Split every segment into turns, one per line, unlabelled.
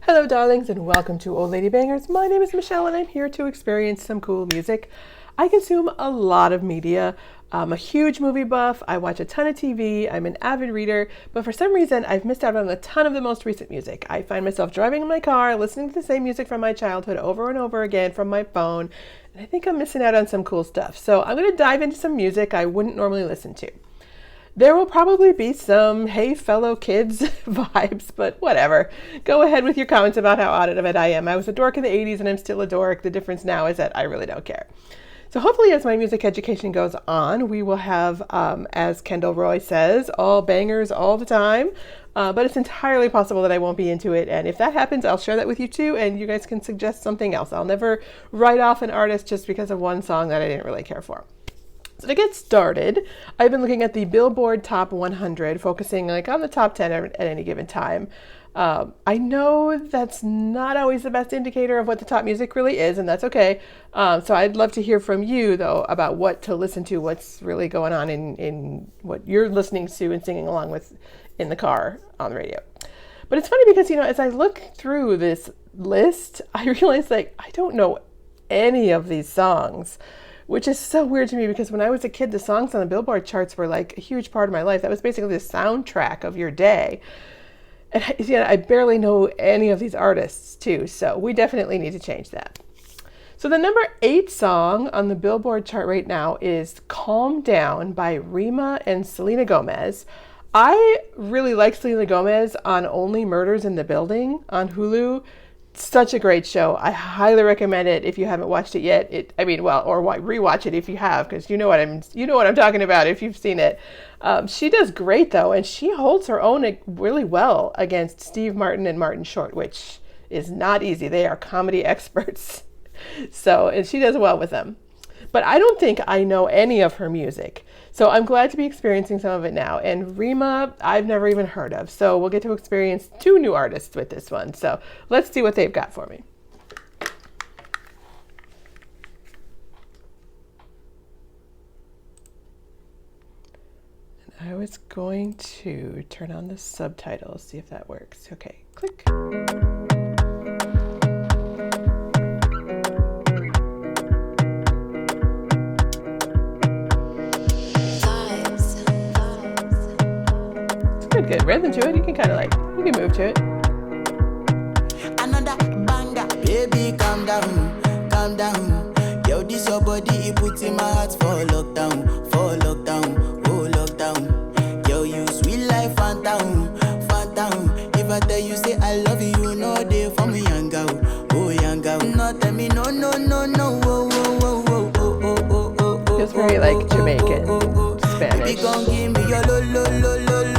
Hello darlings and welcome to Old Lady Bangers. My name is Michelle and I'm here to experience some cool music. I consume a lot of media. I'm a huge movie buff. I watch a ton of TV. I'm an avid reader, but for some reason I've missed out on a ton of the most recent music. I find myself driving in my car, listening to the same music from my childhood over and over again from my phone, and I think I'm missing out on some cool stuff. So I'm going to dive into some music I wouldn't normally listen to. There will probably be some "Hey fellow kids" vibes, but whatever. Go ahead with your comments about how out of it I am. I was a dork in the 80s and I'm still a dork. The difference now is that I really don't care. So hopefully as my music education goes on, we will have, as Kendall Roy says, all bangers all the time. But it's entirely possible that I won't be into it. And if that happens, I'll share that with you too. And you guys can suggest something else. I'll never write off an artist just because of one song that I didn't really care for. So to get started, I've been looking at the Billboard Top 100, focusing on the top 10 at any given time. I know that's not always the best indicator of what the top music really is, and that's okay. So I'd love to hear from you, though, about what to listen to, what's really going on in what you're listening to and singing along with in the car on the radio. But it's funny because, as I look through this list, I realize I don't know any of these songs, which is so weird to me because when I was a kid, the songs on the Billboard charts were a huge part of my life. That was basically the soundtrack of your day. And I barely know any of these artists too, so we definitely need to change that. So the number 8 song on the Billboard chart right now is "Calm Down" by Rema and Selena Gomez. I really like Selena Gomez on Only Murders in the Building on Hulu. Such a great show. I highly recommend it if you haven't watched it yet. Rewatch it if you have, because you know what I'm talking about if you've seen it. She does great though, and she holds her own really well against Steve Martin and Martin Short, which is not easy. They are comedy experts. And she does well with them. But I don't think I know any of her music. So I'm glad to be experiencing some of it now. And Rema, I've never even heard of. So we'll get to experience 2 new artists with this one. So let's see what they've got for me. And I was going to turn on the subtitles, see if that works. Okay, click. Good rhythm to it. You can you can move to it.
Another banger, baby, calm down, calm down. Yo, this your body, it puts in my heart for lockdown, oh lockdown. Yo, you sweet life, phantom, phantom. If I tell you say I love you, no day for me, young girl, oh young girl. No tell me no, oh, oh, oh, oh, oh, oh, oh, oh.
It's very Jamaican, Spanish.
Baby, gon' give me your lo, lo, lo, lo, lo.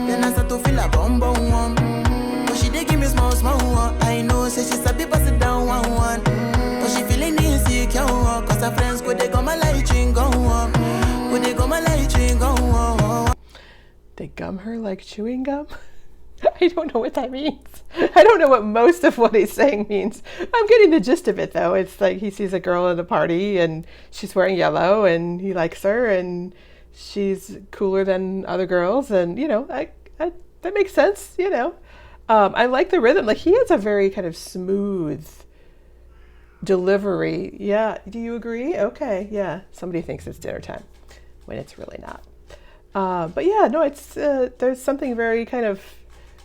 Then I start to feel a bum bum one. But she dey give me small one. I know, say she sabi pass it down one. But she feeling insecure, cause her friends go they go my light ring go on. Go they go my light ring go on.
They gum her like chewing gum? I don't know what that means. I don't know what most of what he's saying means. I'm getting the gist of it though. It's he sees a girl at a party and she's wearing yellow and he likes her and she's cooler than other girls, and that makes sense. I like the rhythm. He has a very kind of smooth delivery. Yeah, do you agree? Okay, yeah. Somebody thinks it's dinner time when it's really not. But yeah, no, it's there's something very kind of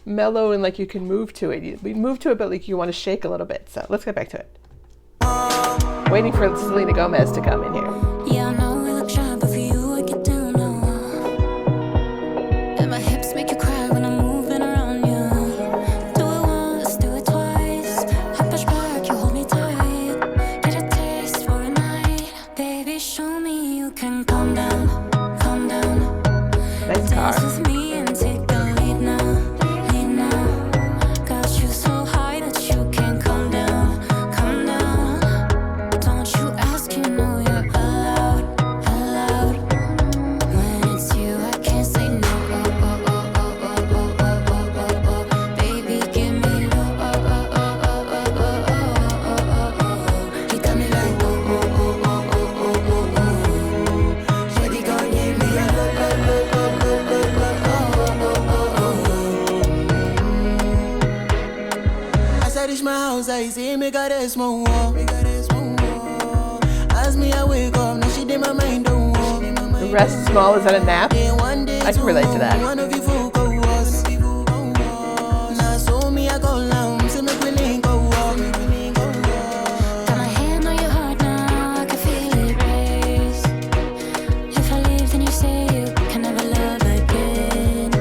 mellow and you can move to it. We move to it, but you want to shake a little bit. So let's get back to it. Waiting for Selena Gomez to come in here.
Yeah, I know we look shy, but for you I get down low. And my hips make you cry when I'm moving around you. Do it once, do it twice. I push back, you hold me tight. Get a taste for a night. Baby, show me you can calm down, calm down.
Nice car.
Dance with me and take the lead now.
like, say, make her rest more. As me, I wake up, now she did my mind, don't walk.
The rest small, is that a nap? I can relate to that.
One of you folk go was. Now, so me, I go down, say, make we link go walk.
Got my hand on your heart now, I can feel it race. If I leave, then you say you can never love again.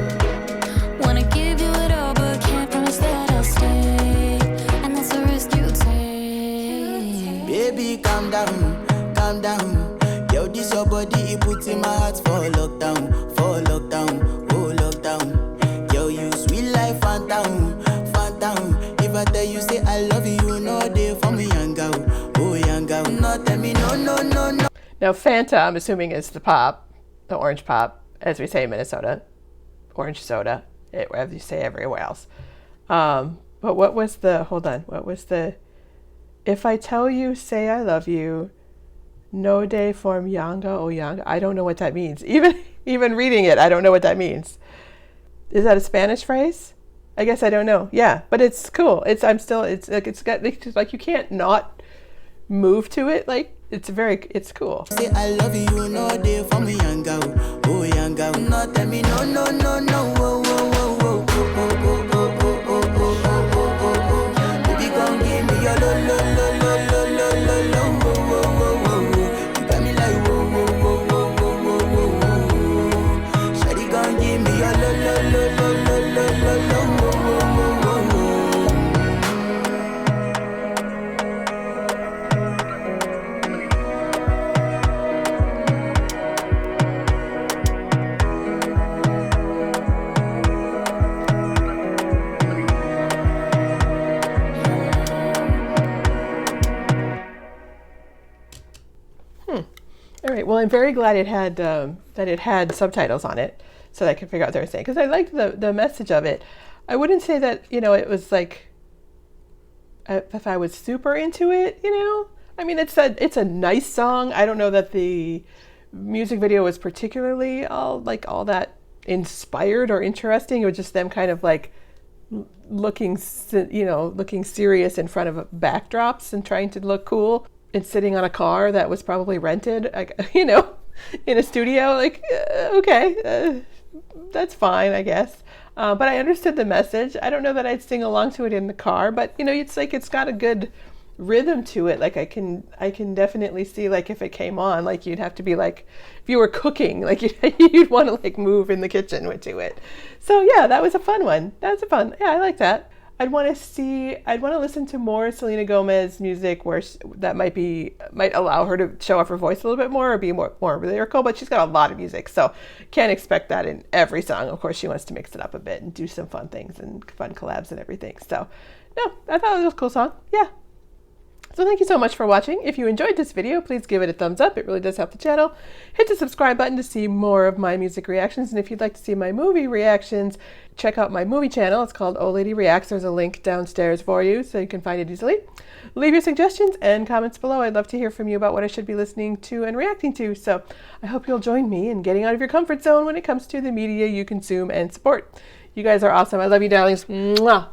Wanna give you it all, but can't promise that I'll stay. And that's the risk you take.
Baby, calm down, calm down. Yo, this your body, it puts in my heart for lockdown, oh lockdown. Yo, you sweet life, phantom, phantom. If I tell you, say I love you, no day for me, young girl, oh young girl. No, tell me, no, no, no, no.
Now, Fanta, I'm assuming, is the pop, the orange pop, as we say in Minnesota. Orange soda, as you say everywhere else. But what was the, hold on, what was the, if I tell you, say I love you, no day for Yanga, oh Yanga. I don't know what that means. Even reading it, I don't know what that means. Is that a Spanish phrase? I guess I don't know. Yeah, but it's cool. It's like you can't not move to it. Like it's cool.
Say I love you, no day for me, young girl, oh young girl. No, tell me, no, no, no, no, oh, oh, oh, oh, oh, oh, oh, oh, oh, oh, oh, oh, oh. Baby, come give me your lo, lo, lo, lo, lo, lo, lo, lo, oh, oh, oh, oh. You got me like whoa, whoa, whoa, whoa, whoa, whoa, whoa, whoa. Shawty, come give me your lo, lo, lo, lo, lo, lo, lo, lo, oh, oh, oh, oh, oh.
All right. Well, I'm very glad it had that it had subtitles on it, so that I could figure out what they were saying. Because I liked the message of it. I wouldn't say that it was like if I was super into it. I mean, it's a nice song. I don't know that the music video was particularly all that inspired or interesting. It was just them kind of like looking serious in front of backdrops and trying to look cool. And sitting on a car that was probably rented, in a studio, that's fine, I guess. But I understood the message. I don't know that I'd sing along to it in the car, but it's like it's got a good rhythm to it. Like I can definitely see like if it came on, like you'd have to be like if you were cooking, like you'd want to like move in the kitchen to it. So yeah, that was a fun one. Yeah, I like that. I'd want to listen to more Selena Gomez music where that might allow her to show off her voice a little bit more or be more lyrical, but she's got a lot of music, so can't expect that in every song. Of course, she wants to mix it up a bit and do some fun things and fun collabs and everything. So, no, I thought it was a cool song. Yeah. So thank you so much for watching. If you enjoyed this video, please give it a thumbs up. It really does help the channel. Hit the subscribe button to see more of my music reactions. And if you'd like to see my movie reactions, check out my movie channel. It's called Old Lady Reacts. There's a link downstairs for you so you can find it easily. Leave your suggestions and comments below. I'd love to hear from you about what I should be listening to and reacting to. So I hope you'll join me in getting out of your comfort zone when it comes to the media you consume and support. You guys are awesome. I love you, darlings. Mwah.